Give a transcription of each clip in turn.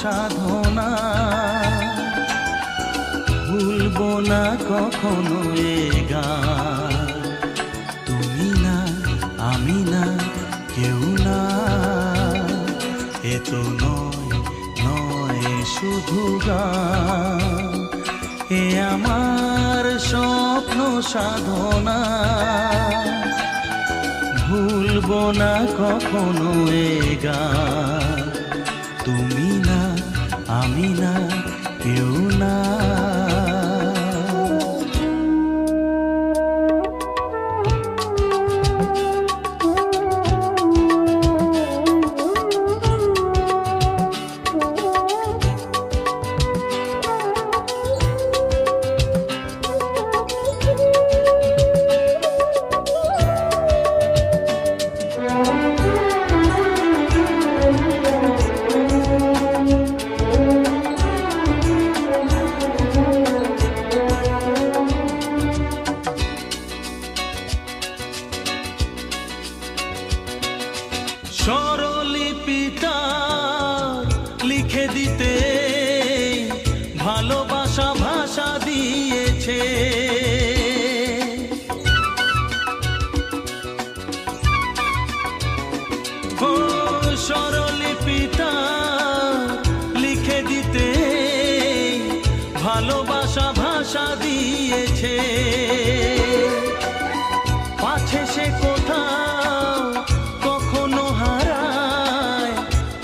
সাধনা, ভুলবো না কখনো এ গান। তুমি না, আমি না, কেউ না, এ তো নয় নয় শুধু গান। এ আমার স্বপ্ন সাধনা, ভুলবো না কখনো এ গান। তুমি না, আমি না, কেউ না। স্বরলিপিটা লিখে দিতে ভালোবাসা ভাষা দিয়েছে। ও স্বরলিপিটা লিখে দিতে ভালোবাসা ভাষা দিয়েছে। পাছে সে কোথাও কখনো হারায়,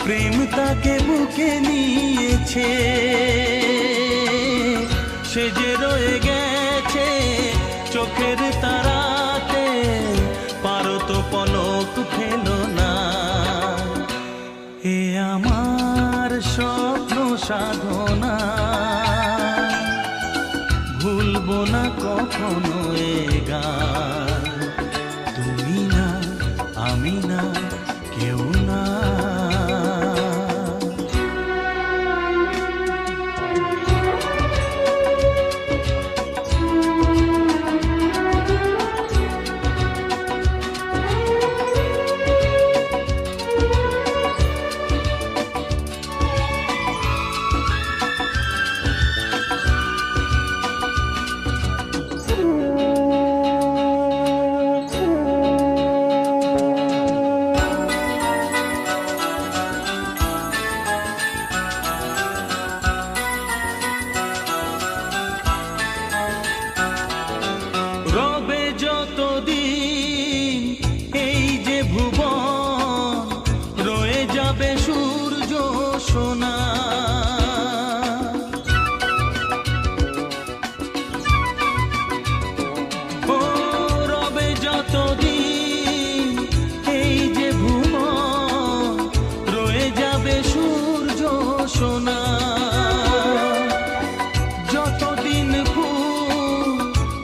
প্রেম তাকে বুকে নিয়েছে। সে যে রয়ে গেছে চোখের তারাতে, পারো তো পলক ফেলো না। এ আমার স্বপ্ন সাধনা, ভুলবো না কখনো এ গান। তুমি না, আমি না, কেউ না। রবে যতদিন এই যে ভুবন, রয়ে যাবে সূর্য সোনা। ও রবে যতদিন এই যে ভুবন, রয়ে যাবে সূর্য সোনা। যতদিন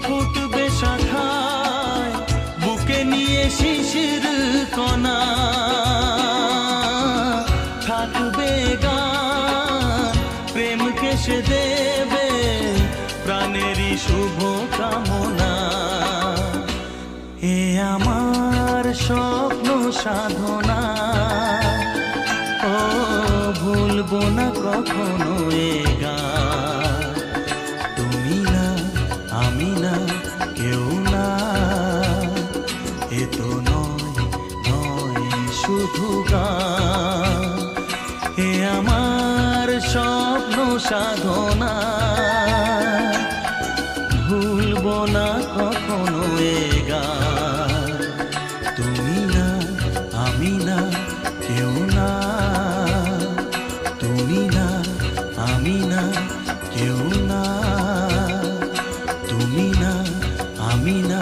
ফুটবে শাখায়, বুকে নিয়ে শিশির কণা, থাকবে গান প্রেমকে সে দেবে প্রাণেরই শুভ কামনা। এ আমার স্বপ্ন সাধনা, ও ভুলবো না কখনো এ গান। তুমি না, আমি না, কেউ না, এ তো নয় নয় শুধু গান। এ আমার স্বপ্ন সাধনা, ভুলবো না কখনো এ গান। তুমি না, আমি না, কেউ না। তুমি না, আমি না, কেউ না। তুমি না, আমি না।